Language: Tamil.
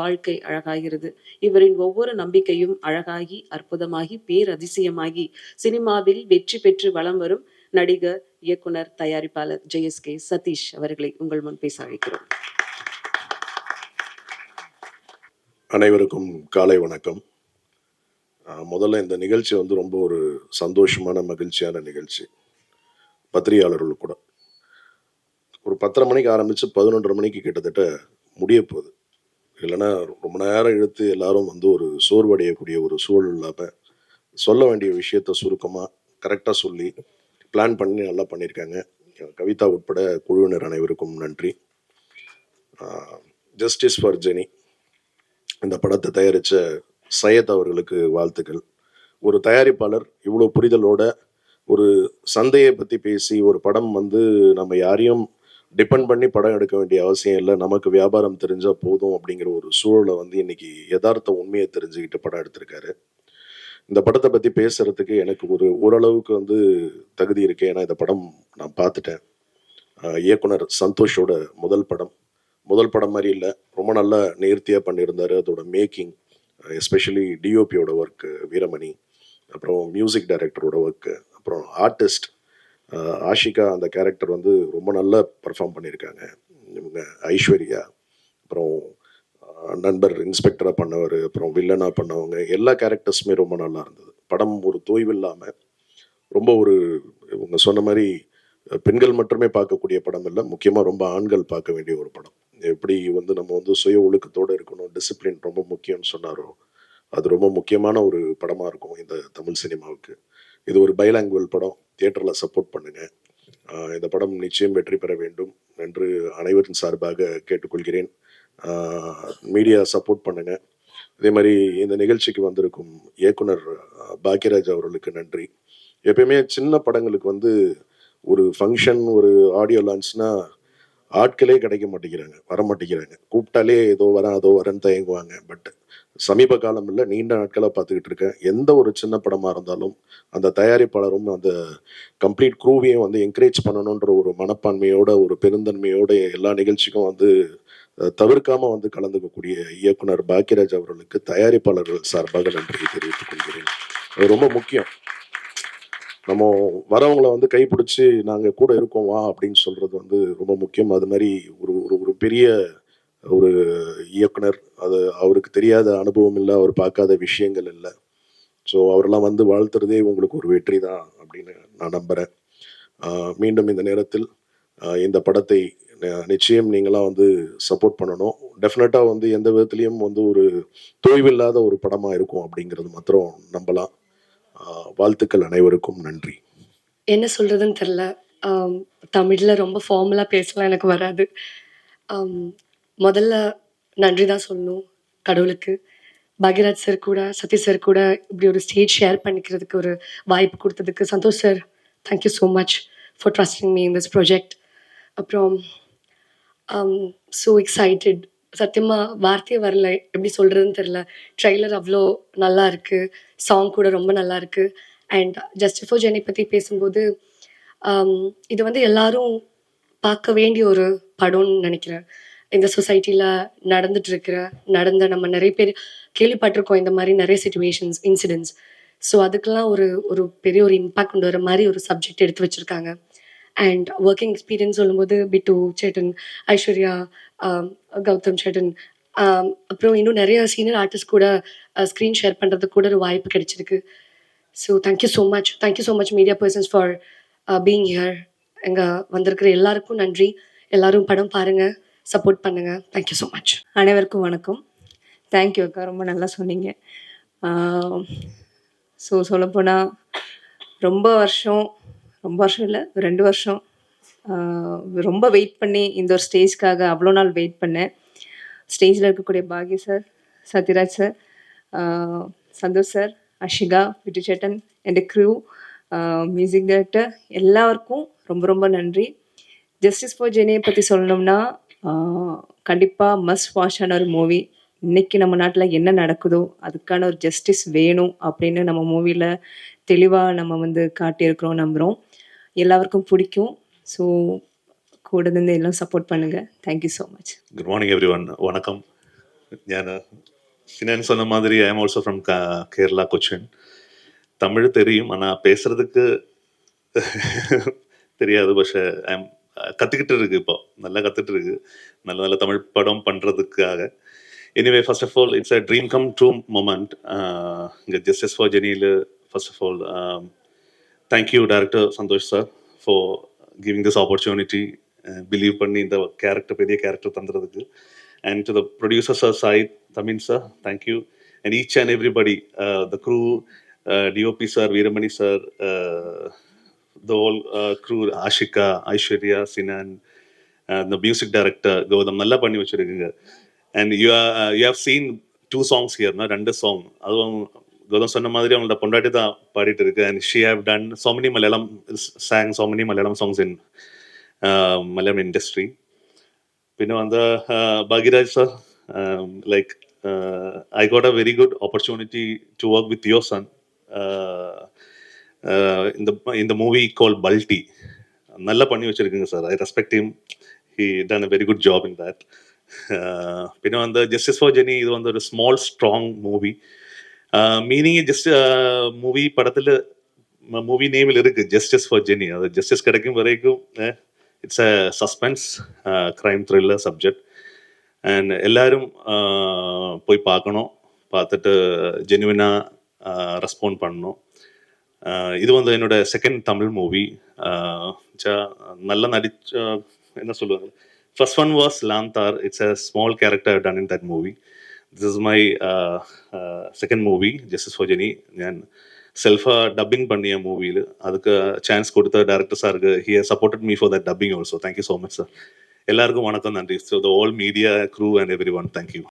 வாழ்க்கை அழகாகிறது. இவரின் ஒவ்வொரு நம்பிக்கையும் அழகாகி அற்புதமாகி பேரதிசயமாகி சினிமாவில் வெற்றி பெற்று வலம் வரும் நடிகர், இயக்குனர், தயாரிப்பாளர் JSK சதீஷ் அவர்களை உங்கள் முன் பேச அழைக்கிறோம். அனைவருக்கும் காலை வணக்கம். முதல்ல இந்த நிகழ்ச்சி ரொம்ப ஒரு சந்தோஷமான மகிழ்ச்சியான நிகழ்ச்சி. பத்திரிகையாளர்கள் கூட ஒரு 10:30 மணிக்கு ஆரம்பித்து 11:30 மணிக்கு கிட்டத்தட்ட முடிய போகுது. இல்லைன்னா ரொம்ப நேரம் இழுத்து எல்லாரும் ஒரு சோர்வடையக்கூடிய ஒரு சூழல் இல்லாமல் சொல்ல வேண்டிய விஷயத்த சுருக்கமாக கரெக்டாக சொல்லி பிளான் பண்ணி நல்லா பண்ணியிருக்காங்க. கவிதா உட்பட குழுவினர் அனைவருக்கும் நன்றி. ஜஸ்டிஸ் ஃபார் ஜெனி இந்த படத்தை தயாரித்த சையத் அவர்களுக்கு வாழ்த்துக்கள். ஒரு தயாரிப்பாளர் இவ்வளோ புரிதலோட ஒரு சந்தையை பற்றி பேசி ஒரு படம் நம்ம யாரையும் டிபெண்ட் பண்ணி படம் எடுக்க வேண்டிய அவசியம் இல்லை, நமக்கு வியாபாரம் தெரிஞ்சால் போதும் அப்படிங்கிற ஒரு சூழலை இன்னைக்கு யதார்த்த உண்மையை தெரிஞ்சுக்கிட்டு படம் எடுத்திருக்காரு. இந்த படத்தை பற்றி பேசுறதுக்கு எனக்கு ஓரளவுக்கு தகுதி இருக்கு. ஏன்னா இந்த படம் நான் பார்த்துட்டேன். இயக்குனர் சந்தோஷோட முதல் படம் மாதிரி இல்லை, ரொம்ப நல்லா நேர்த்தியாக பண்ணியிருந்தாரு. அதோட மேக்கிங், எஸ்பெஷலி டிஓபியோட ஒர்க்கு வீரமணி, அப்புறம் மியூசிக் டைரக்டரோட ஒர்க்கு, அப்புறம் ஆர்டிஸ்ட் ஆஷிகா அந்த கேரக்டர் ரொம்ப நல்லா பர்ஃபார்ம் பண்ணியிருக்காங்க. இவங்க ஐஸ்வர்யா, அப்புறம் நண்பர் இன்ஸ்பெக்டராக பண்ணவர், அப்புறம் வில்லனாக பண்ணவங்க, எல்லா கேரக்டர்ஸுமே ரொம்ப நல்லா இருந்தது. படம் ஒரு தொய்வு இல்லாமல் ரொம்ப இவங்க சொன்ன மாதிரி பெண்கள் மட்டுமே பார்க்கக்கூடிய படம் இல்லை, முக்கியமாக ரொம்ப ஆண்கள் பார்க்க வேண்டிய ஒரு படம். எப்படி நம்ம சுய ஒழுக்கத்தோடு இருக்கணும், டிசிப்ளின் ரொம்ப முக்கியம்னு சொன்னாரோ, அது ரொம்ப முக்கியமான ஒரு படமாக இருக்கும் இந்த தமிழ் சினிமாவுக்கு. இது ஒரு பைலாங்குவல் படம், தியேட்டரில் சப்போர்ட் பண்ணுங்கள். இந்த படம் நிச்சயம் வெற்றி பெற வேண்டும் என்று அனைவரின் சார்பாக கேட்டுக்கொள்கிறேன். மீடியா சப்போர்ட் பண்ணுங்கள். இதே மாதிரி இந்த நிகழ்ச்சிக்கு வந்திருக்கும் இயக்குனர் பாக்யராஜ் அவர்களுக்கு நன்றி. எப்பயுமே சின்ன படங்களுக்கு ஒரு ஃபங்க்ஷன், ஒரு ஆடியோ லான்ச்னா ஆட்களே கிடைக்க மாட்டேங்கிறாங்க, வர மாட்டேங்கிறாங்க. கூப்பிட்டாலே ஏதோ வரேன்னு தயங்குவாங்க. பட் சமீப காலம் இல்லை, நீண்ட நாட்களாக பார்த்துக்கிட்டு இருக்கேன். எந்த ஒரு சின்ன படமாக இருந்தாலும் அந்த தயாரிப்பாளரும் அந்த கம்ப்ளீட் க்ரூவையும் என்கரேஜ் பண்ணணுன்ற ஒரு மனப்பான்மையோட, ஒரு பெருந்தன்மையோட எல்லா நிகழ்ச்சிக்கும் தவிர்க்காம கலந்துக்கக்கூடிய இயக்குனர் பாக்யராஜ் அவர்களுக்கு தயாரிப்பாளர்கள் சார்பாக நன்றி தெரிவித்துக் கொள்கிறேன். அது ரொம்ப முக்கியம். நம்ம வரவங்களை கைப்பிடிச்சி நாங்கள் கூட இருக்கோம் வா அப்படின்னு சொல்றது ரொம்ப முக்கியம். அது மாதிரி ஒரு பெரிய ஒரு இயக்குனர், அது அவருக்கு தெரியாத அனுபவம் இல்லை, அவர் பார்க்காத விஷயங்கள் இல்லை. ஸோ அவரெல்லாம் வாழ்த்துறதே உங்களுக்கு ஒரு வெற்றி தான் அப்படின்னு நான் நம்புகிறேன். மீண்டும் இந்த நேரத்தில் இந்த படத்தை நிச்சயம் நீங்களாம் சப்போர்ட் பண்ணணும். டெஃபினட்டாக எந்த விதத்துலேயும் ஒரு தொய்வில்லாத ஒரு படமாக இருக்கும் அப்படிங்கிறது மாத்திரம் நம்பலாம். வாழ்த்துக்கள் அனைவருக்கும் நன்றி. என்ன சொல்றதுன்னு தெரில. தமிழ்ல ரொம்ப ஃபார்மலா பேசலாம் எனக்கு வராது. முதல்ல நன்றி தான் சொல்லணும் கடவுளுக்கு. பாக்யராஜ் சார் கூட, சதீஷ் சார் கூட இப்படி ஒரு ஸ்டேஜ் ஷேர் பண்ணிக்கிறதுக்கு ஒரு வாய்ப்பு கொடுத்ததுக்கு Santhosh sir, thank you so much for trusting me in this project. அப்புறம் ஸோ எக்ஸைட்டட். சத்தியமாக வார்த்தையே வரல, எப்படி சொல்கிறதுன்னு தெரில. ட்ரெய்லர் அவ்வளோ நல்லா இருக்குது, சாங் கூட ரொம்ப நல்லா இருக்குது. அண்ட் ஜஸ்டிஸ் ஃபார் ஜெனி பற்றி பேசும்போது இது எல்லாரும் பார்க்க வேண்டிய ஒரு படம்னு நினைக்கிறேன். இந்த சொசைட்டியில் நடந்த நம்ம நிறைய பேர் கேள்விப்பட்டிருக்கோம் இந்த மாதிரி நிறைய சிச்சுவேஷன்ஸ், இன்சிடென்ட்ஸ். ஸோ அதுக்கெல்லாம் ஒரு பெரிய ஒரு இம்பேக்ட் கொண்டு வர மாதிரி ஒரு சப்ஜெக்ட் எடுத்து வச்சுருக்காங்க. அண்ட் ஒர்க்கிங் எக்ஸ்பீரியன்ஸ் சொல்லும்போது பிட்டு சேட்டன், ஐஸ்வர்யா, கௌதம் சேட்டன், அப்புறம் இன்னும் நிறைய சீனியர் ஆர்டிஸ்ட் கூட ஸ்க்ரீன் ஷேர் பண்ணுறதுக்கு கூட ஒரு வாய்ப்பு கிடைச்சிருக்கு. So thank you so much media persons for being here. எங்கள் வந்திருக்கிற எல்லாருக்கும் நன்றி. எல்லாரும் படம் பாருங்கள், சப்போர்ட் பண்ணுங்கள். Thank you so much. அனைவருக்கும் வணக்கம். தேங்க்யூ அக்கா, ரொம்ப நல்லா சொன்னீங்க. ஸோ சொல்லப்போனால் ரொம்ப வருஷம் இல்லை, 2 வருஷம் ரொம்ப வெயிட் பண்ணி இந்த ஒரு ஸ்டேஜ்க்காக அவ்வளோ நாள் வெயிட் பண்ணேன். ஸ்டேஜில் இருக்கக்கூடிய பாக்ய sir, Sathyaraj sir, Santhosh sir, Ashika, விட்டு சேட்டன், என் க்ரூ, மியூசிக் டைரக்டர் எல்லாருக்கும் ரொம்ப ரொம்ப நன்றி. ஜஸ்டிஸ் ஃபார் ஜெனியை பற்றி சொல்லணும்னா கண்டிப்பாக மஸ்ட் வாட்சான ஒரு மூவி. இன்றைக்கி நம்ம நாட்டில் என்ன நடக்குதோ அதுக்கான ஒரு ஜஸ்டிஸ் வேணும் அப்படின்னு நம்ம மூவியில் தெளிவாக நம்ம காட்டியிருக்கிறோம், நம்புகிறோம். எல்லாருக்கும் பிடிக்கும். ஸோ கூட இருந்து எல்லாம் சப்போர்ட் பண்ணுங்கள். Thank you so much. Good morning every one. வணக்கம். ഞാൻ சினன் சொன்ன மாதிரி I am also from Kerala Cochin. Tamil தெரியும், ஆனால் பேசுறதுக்கு தெரியாது. பட் கற்றுக்கிட்டு இருக்கு, இப்போ நல்லா கற்றுட்டு இருக்கு, நல்ல நல்ல தமிழ் படம் பண்ணுறதுக்காக. Anyway first of all it's a dream come true moment. இங்கே ஜஸ்டிஸ் ஃபார் ஜெனியில் first of all thank you director Santhosh sir for giving this opportunity, believe பண்ணி இந்த கேரக்டர், பெரிய கேரக்டர் தந்துறதுக்கு. And to the producer sir, Said, Tamin sir, thank you. And each and everybody, the crew, DOP sir, Veeramani sir, the whole crew, Ashika, Aishwarya, Sinan, the music director, Gaudam, nalla panni vechirukkinga. And you have seen 2 songs here, na, 2 song. Adum Gaudam sonna madiri avanga pondati da paadittu irukku, and she have done so many Malayalam, sang so many Malayalam songs in Malayalam industry. പിന്നെ വന്ന Bhagyaraj sir, like I got a very good opportunity to work with your son in the movie called Balti. நல்லா பண்ணி வச்சிருக்குங்க sir. I respect him. He done a very good job in that. പിന്നെ வந்து ஜஸ்டிஸ் ஃபார் ஜெனி, இது வந்து ஒரு small strong movie. Meaning just movie படத்தில் மூவி நேமில் இருக்கு ஜஸ்டிஸ் ஃபார் ஜெனி. அது ஜஸ்டிஸ் கிடைக்கும் வரைக்கும் it's a suspense crime thriller subject. And எல்லாரும் போய் பார்க்கணும், பார்த்துட்டு ஜென்யூனாக ரெஸ்பாண்ட் பண்ணணும். இது வந்து என்னோட செகண்ட் தமிழ் மூவி. நல்லா நடிச்ச, என்ன சொல்லுவாங்க, first one was Laandhar. It's a small character done in that movie. This is my second movie justice for Jeni. ഞാൻ സെൽഫാ ഡബിങ് പണിയ മൂവിയിൽ അതൊക്കെ ചാൻസ് കൊടുത്ത ഡയറക്ടർ സാർക്ക് he has supported me for that dubbing also. Thank you so much sir. എല്ലാവർക്കും വണക്കം, നന്ദി. So the all media crew and everyone, thank U.